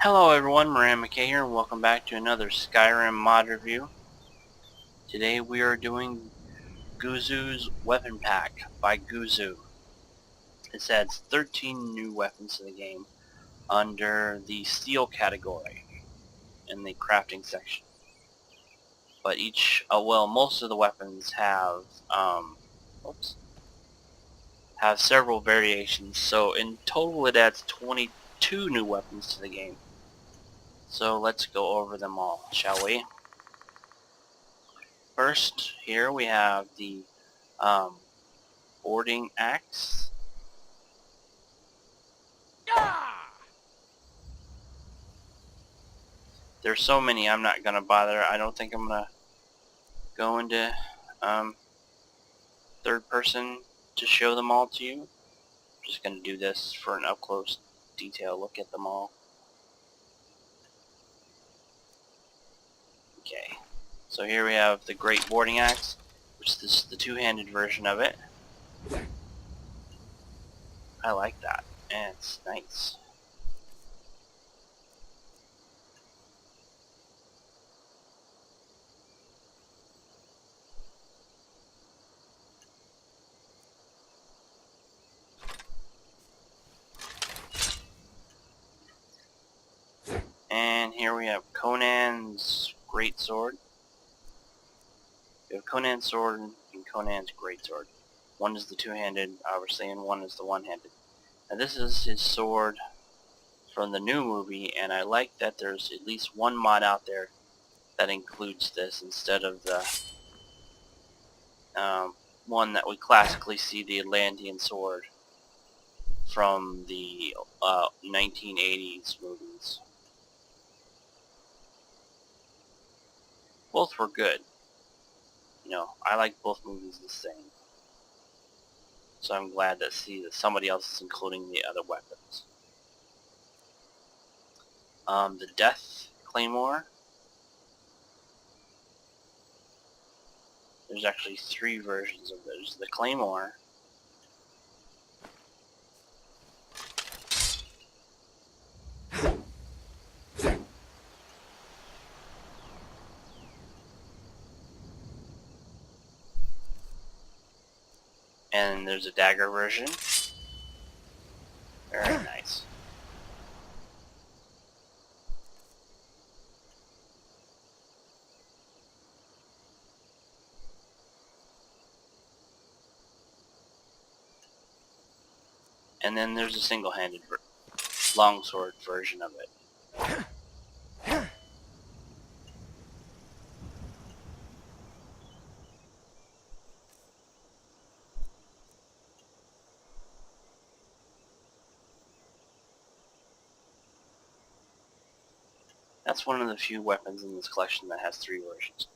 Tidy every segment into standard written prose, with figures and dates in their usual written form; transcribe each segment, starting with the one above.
Hello everyone, Moran McKay here, and welcome back to another Skyrim mod review. Today we are doing Ghosus Weapon Pack by Ghosus. This adds 13 new weapons to the game under the steel category in the crafting section. But most of the weapons have several variations, so in total it adds 22 new weapons to the game. So let's go over them all, shall we? First, here we have the boarding axe. There's so many, I'm not gonna bother. I don't think I'm gonna go into third person to show them all to you. I'm just gonna do this for an up close detail look at them all. Okay, so here we have the great boarding axe, which is the two-handed version of it. I like that, and it's nice. And here we have Conan's greatsword. We have Conan's sword and Conan's greatsword. One is the two-handed, obviously, and one is the one-handed. Now this is his sword from the new movie, and I like that there's at least one mod out there that includes this instead of the one that we classically see, the Atlantean sword from the 1980s movies. Both were good. You know, I like both movies the same. So I'm glad to see that somebody else is including the other weapons. The Death Claymore. There's actually three versions of those. The Claymore, and there's a dagger version. Very nice. And then there's a single-handed longsword version of it. That's one of the few weapons in this collection that has three versions.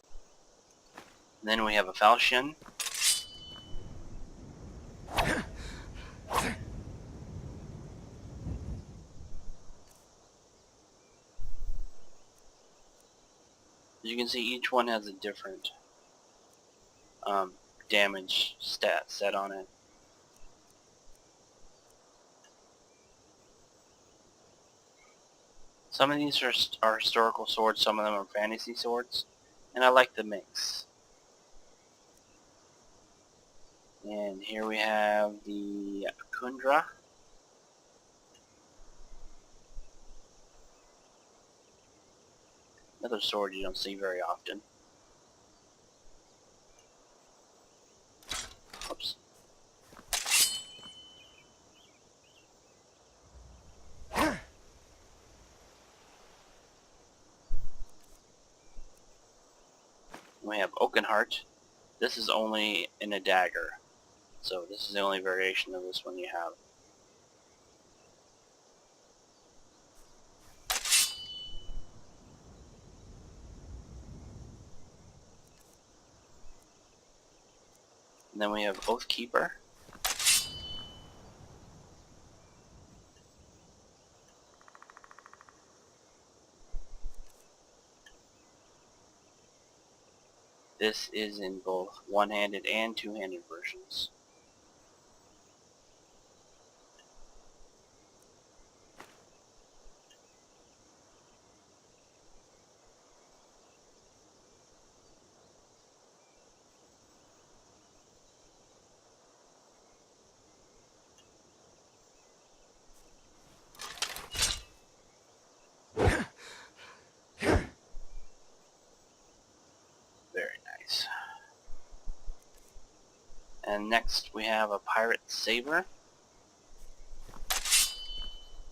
And then we have a falchion. As you can see, each one has a different damage stat set on it. Some of these are historical swords, some of them are fantasy swords, and I like the mix. And here we have the Kundra. Another sword you don't see very often. Oops. We have Oakenheart. This is only in a dagger, so this is the only variation of this one you have. And then we have Oathkeeper. This is in both one-handed and two-handed versions. And next we have a pirate saber.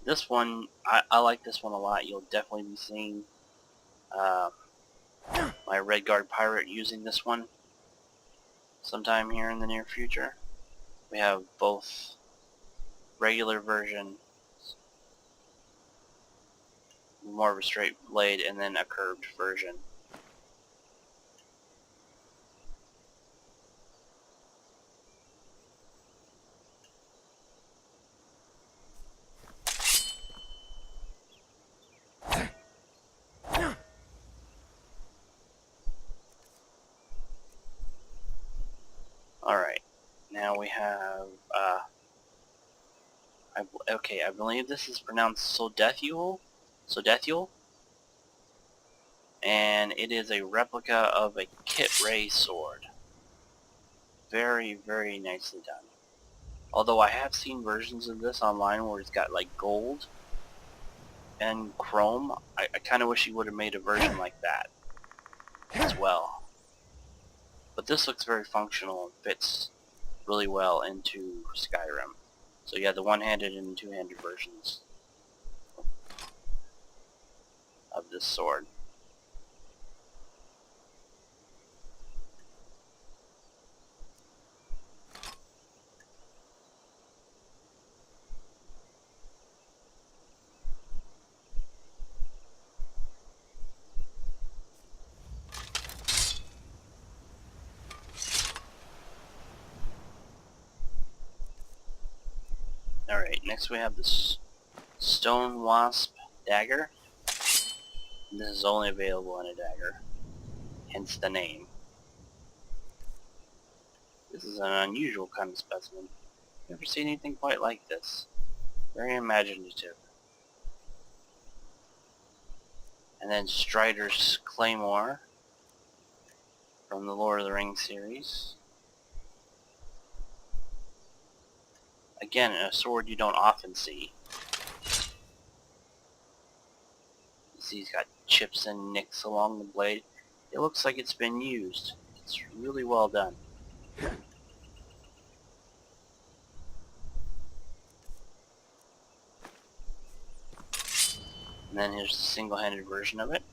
This one, I like this one a lot. You'll definitely be seeing my Red Guard pirate using this one sometime here in the near future. We have both regular version, more of a straight blade, and then a curved version. Alright, now we have, I believe this is pronounced Sodethiel, and it is a replica of a Kit Ray sword. Very, very nicely done. Although I have seen versions of this online where it's got like gold and chrome. I kind of wish he would have made a version like that as well. But this looks very functional and fits really well into Skyrim. So yeah, the one-handed and two-handed versions of this sword. Alright, next we have this Stone Wasp dagger. And this is only available in a dagger, hence the name. This is an unusual kind of specimen. Never seen anything quite like this. Very imaginative. And then Strider's Claymore from the Lord of the Rings series. Again, a sword you don't often see. You see he's got chips and nicks along the blade. It looks like it's been used. It's really well done. And then here's the single-handed version of it.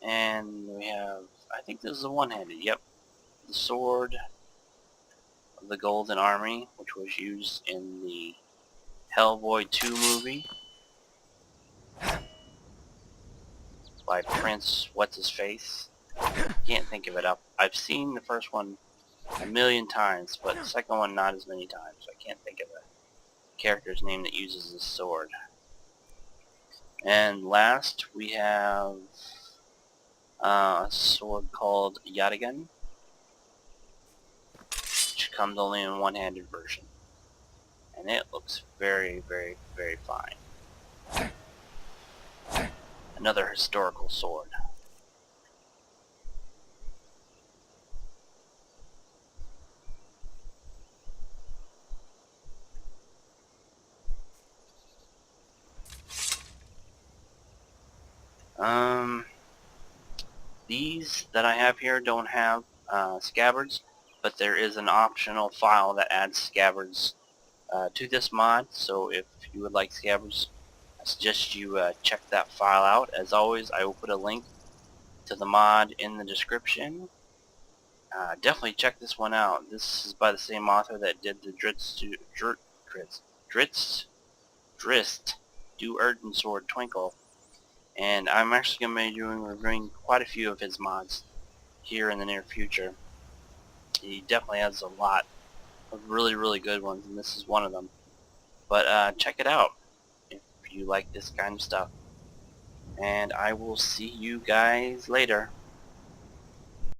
And we have, I think this is a one-handed, yep. The sword of the Golden Army, which was used in the Hellboy 2 movie by Prince What's-His-Face. Can't think of it up. I've seen the first one a million times, but the second one not as many times. I can't think of a character's name that uses this sword. And last, we have a sword called Yadigan, which comes only in one-handed version. And it looks very, very, very fine. Another historical sword. These that I have here don't have scabbards, but there is an optional file that adds scabbards to this mod, so if you would like scabbards, I suggest you check that file out. As always, I will put a link to the mod in the description. Definitely check this one out. This is by the same author that did the Drist Do Urden Sword Twinkle. And I'm actually going to be reviewing quite a few of his mods here in the near future. He definitely has a lot of really, really good ones, and this is one of them. But check it out if you like this kind of stuff. And I will see you guys later.